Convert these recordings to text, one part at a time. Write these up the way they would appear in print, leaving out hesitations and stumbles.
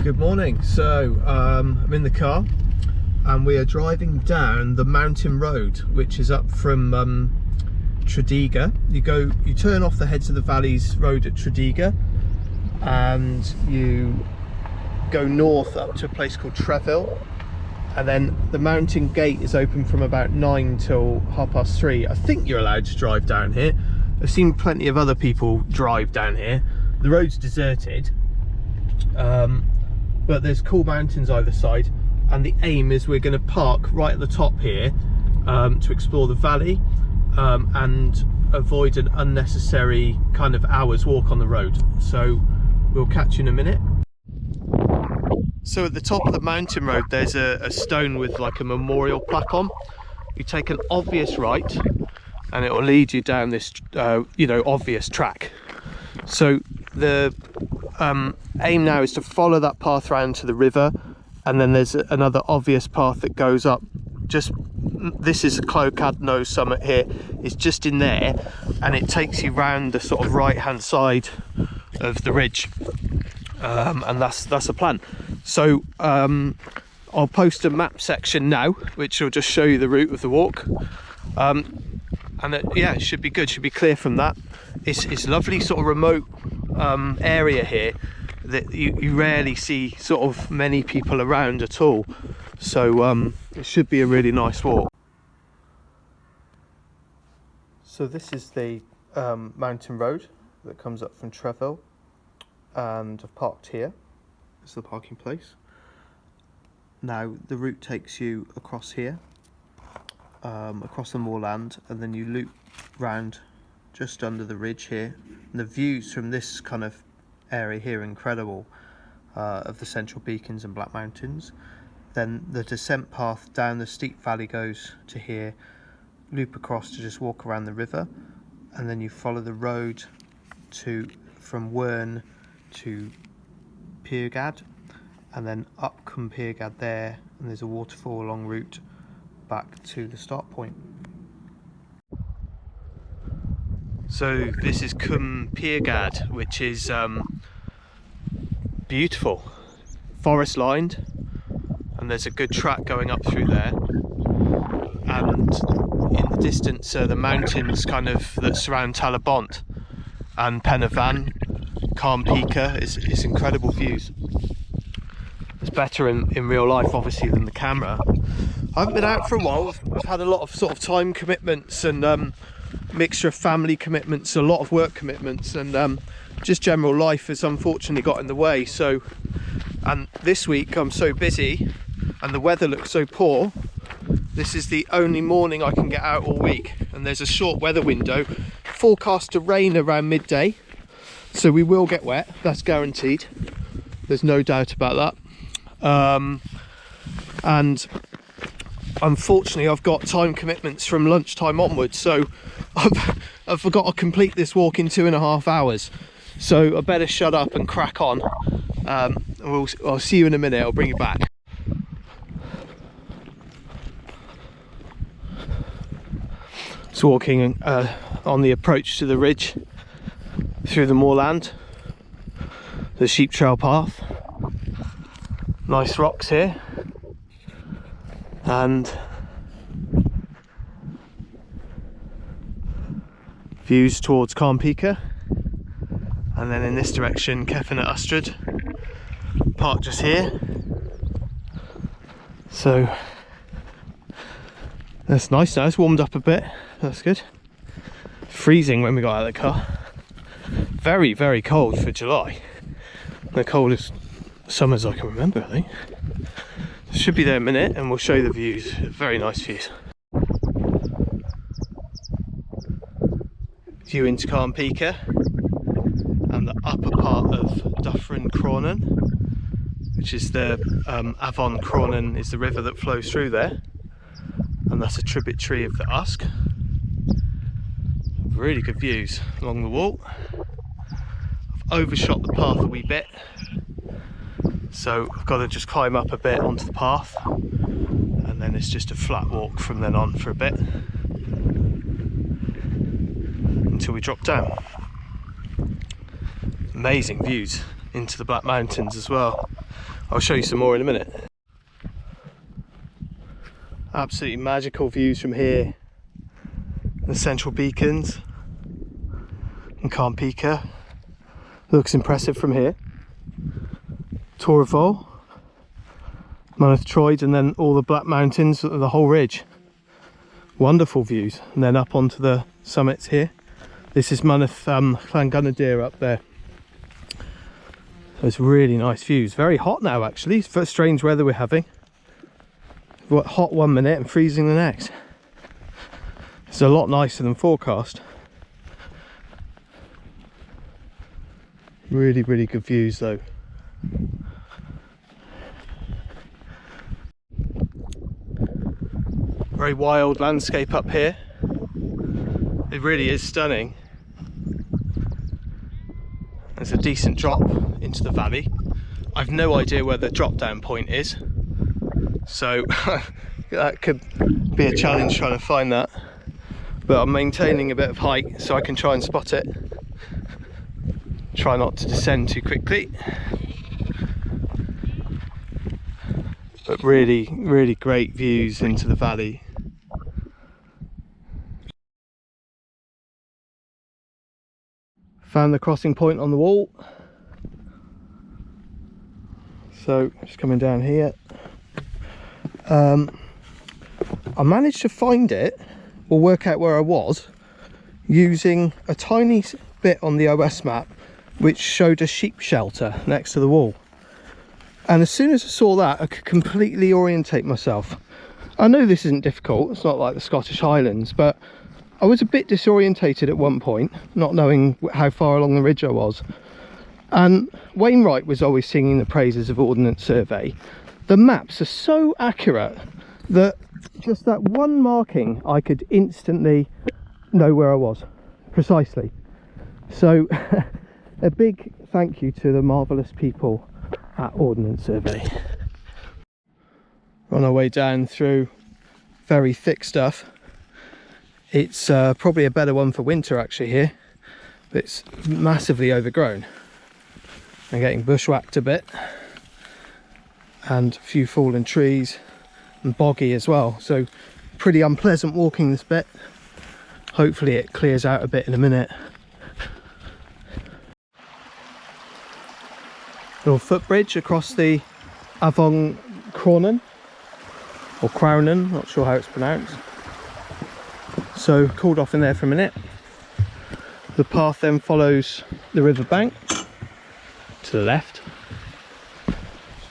Good morning. So I'm in the car and we are driving down the mountain road, which is up from Tredegar. You turn off the Heads of the Valleys road at Tredegar and you go north up to a place called Trefil, and then the mountain gate is open from about 9 till 3:30. I think you're allowed to drive down here. I've seen plenty of other people drive down here. The road's deserted, but there's cool mountains either side, and the aim is we're going to park right at the top here to explore the valley and avoid an unnecessary kind of hour's walk on the road. So we'll catch you in a minute. So at the top of the mountain road there's a stone with like a memorial plaque on. You take an obvious right and it will lead you down this obvious track. So the aim now is to follow that path round to the river, and then there's another obvious path that goes up. This is a Clocadno summit here. It's just in there, and it takes you round the sort of right hand side of the ridge, and that's the plan. So I'll post a map section now which will just show you the route of the walk, and it should be good, should be clear from that. It's lovely sort of remote area here that you rarely see sort of many people around at all, so it should be a really nice walk. So this is the mountain road that comes up from Trefil, and I've parked here. This is the parking place. Now the route takes you across here, across the moorland, and then you loop round just under the ridge here, and the views from this kind of area here are incredible, of the Central Beacons and Black Mountains. Then the descent path down the steep valley goes to here, loop across to just walk around the river, and then you follow the road from Wern to Pyrgad, and then up Cwm Pyrgad there, and there's a waterfall along route back to the start point. So this is Cwm Pyrgad, which is beautiful, forest lined, and there's a good track going up through there, and in the distance the mountains kind of that surround Talybont and Van, Cwm Pyrgad is incredible views. It's better in real life obviously than the camera. I haven't been out for a while. I've had a lot of sort of time commitments and mixture of family commitments, a lot of work commitments, and just general life has unfortunately got in the way. So, and this week I'm so busy and the weather looks so poor, this is the only morning I can get out all week, and there's a short weather window, forecast to rain around midday, so we will get wet, that's guaranteed, there's no doubt about that. And unfortunately I've got time commitments from lunchtime onwards, so I've got to complete this walk in 2.5 hours, so I better shut up and crack on. I'll see you in a minute, I'll bring you back. It's walking on the approach to the ridge through the moorland, the sheep trail path, nice rocks here, and views towards Cwm Pyrgad, and then in this direction Cefn Ystrad, park just here. So that's nice now, it's warmed up a bit, that's good. Freezing when we got out of the car, very very cold for July, the coldest summers I can remember I think. Should be there in a minute and we'll show you the views, very nice views. View into Cwm Pyrgad and the upper part of Dyffryn Crawnon, which is the Afon Crawnon is the river that flows through there, and that's a tributary of the Usk. Really good views along the wall. I've overshot the path a wee bit, so I've got to just climb up a bit onto the path, and then it's just a flat walk from then on for a bit until we drop down. Amazing views into the Black Mountains as well. I'll show you some more in a minute. Absolutely magical views from here. The central beacons and Cwm Pyrgad. Looks impressive from here. Trefil, Llangynidr, and then all the Black Mountains, the whole ridge. Wonderful views. And then up onto the summits here. This is Llangynidr up there. Those really nice views. Very hot now actually, for strange weather we're having. Hot 1 minute and freezing the next. It's a lot nicer than forecast. Really, really good views though. Very wild landscape up here. It really is stunning. There's a decent drop into the valley. I've no idea where the drop down point is, so that could be a challenge trying to find that, but I'm maintaining a bit of height so I can try and spot it. Try not to descend too quickly, but really, really great views into the valley. Found the crossing point on the wall, so just coming down here. I managed to find it or work out where I was using a tiny bit on the OS map which showed a sheep shelter next to the wall, and as soon as I saw that I could completely orientate myself. I know this isn't difficult, it's not like the Scottish Highlands, but I was a bit disorientated at one point, not knowing how far along the ridge I was. And Wainwright was always singing the praises of Ordnance Survey. The maps are so accurate that just that one marking I could instantly know where I was, precisely. So a big thank you to the marvellous people at Ordnance Survey. We're on our way down through very thick stuff. It's probably a better one for winter actually here, but it's massively overgrown. I'm getting bushwhacked a bit, and a few fallen trees, and boggy as well, so pretty unpleasant walking this bit. Hopefully it clears out a bit in a minute. Little footbridge across the Cwm Crawnon, or Crawnon, not sure how it's pronounced. So cooled off in there for a minute. The path then follows the river bank to the left,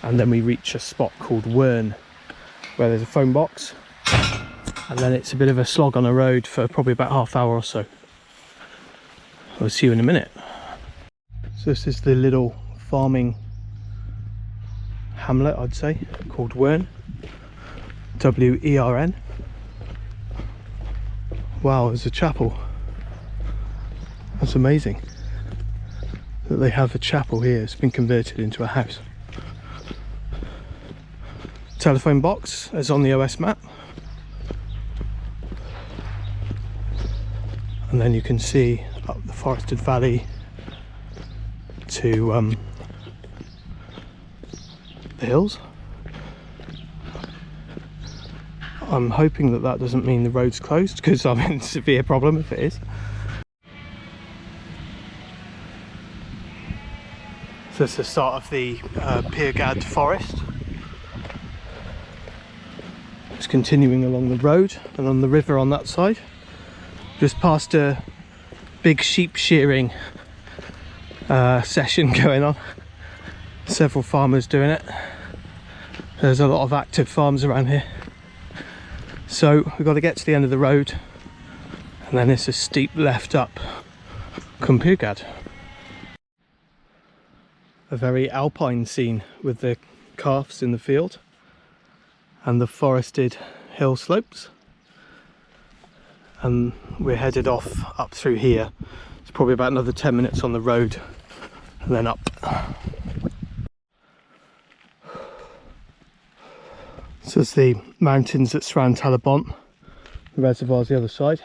and then we reach a spot called Wern where there's a phone box, and then it's a bit of a slog on a road for probably about half hour or so. I'll see you in a minute. So this is the little farming hamlet, I'd say, called Wern, W-E-R-N. Wow, there's a chapel. That's amazing that they have a chapel here. It's been converted into a house. Telephone box as on the OS map, and then you can see up the forested valley to the hills. I'm hoping that that doesn't mean the road's closed, because I'm in severe problem if it is. So it's the start of the Pyrgad forest. Just continuing along the road and on the river on that side. Just past a big sheep shearing session going on. Several farmers doing it. There's a lot of active farms around here. So we've got to get to the end of the road, and then it's a steep left up Cwm Pyrgad. A very alpine scene with the calves in the field and the forested hill slopes, and we're headed off up through here. It's probably about another 10 minutes on the road and then up. So it's the mountains that surround Talybont. The reservoir's the other side.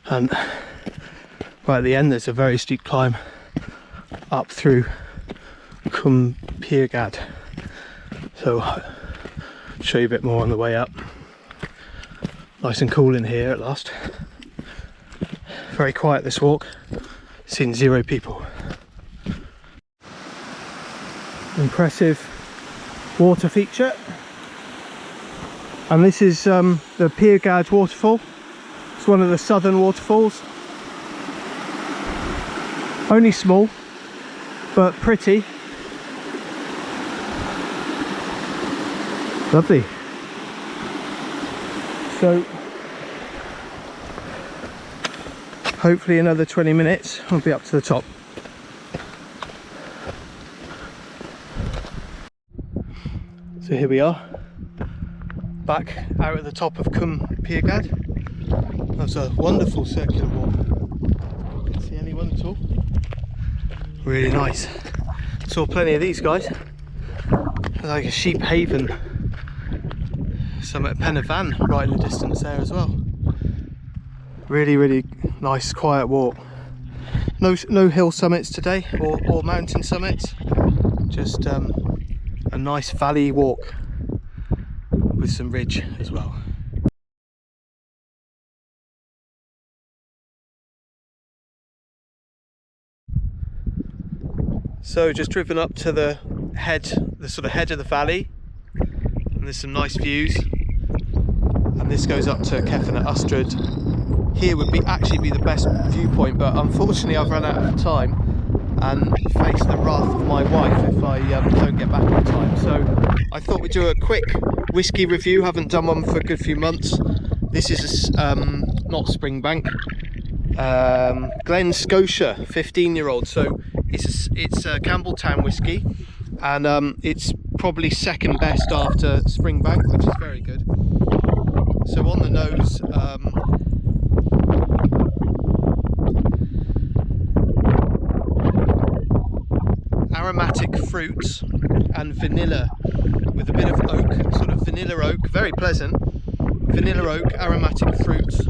And right at the end there's a very steep climb up through Cwm Pyrgad. So I'll show you a bit more on the way up. Nice and cool in here at last. Very quiet this walk. Seen 0 people. Impressive water feature. And this is the Pyrgad waterfall. It's one of the southern waterfalls. Only small, but pretty. Lovely. So hopefully another 20 minutes I'll be up to the top. So here we are, back out at the top of Cwm Pyrgad. That was a wonderful circular walk. Can't see anyone at all. Really nice. Saw plenty of these guys. Like a sheep haven. Some at Pen y Fan right in the distance there as well. Really nice quiet walk. No hill summits today or mountain summits. Just a nice valley walk with some ridge as well. So just driven up to the sort of head of the valley, and there's some nice views. And this goes up to Cefn Ystrad. Here would actually be the best viewpoint, but unfortunately I've run out of time and face the wrath of my wife if I don't get back in time. So I thought we'd do a quick whiskey review. Haven't done one for a good few months. This is not Springbank, Glen Scotia 15-year-old. So it's a Campbelltown whiskey, and it's probably second best after Springbank, which is very good. So on the nose, aromatic fruits and vanilla with a bit of oak, sort of vanilla oak, very pleasant. Vanilla oak, aromatic fruits.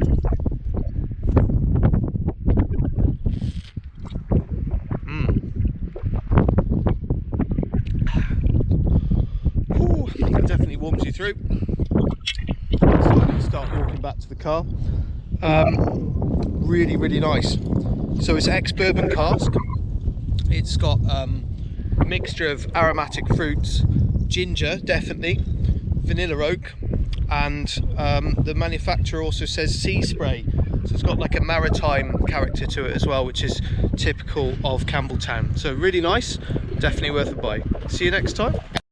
Ooh, that definitely warms you through. Start walking back to the car. Really nice. So it's ex-bourbon cask. It's got a mixture of aromatic fruits, ginger definitely, vanilla oak, and the manufacturer also says sea spray, so it's got like a maritime character to it as well, which is typical of Campbelltown. So really nice, definitely worth a buy. See you next time.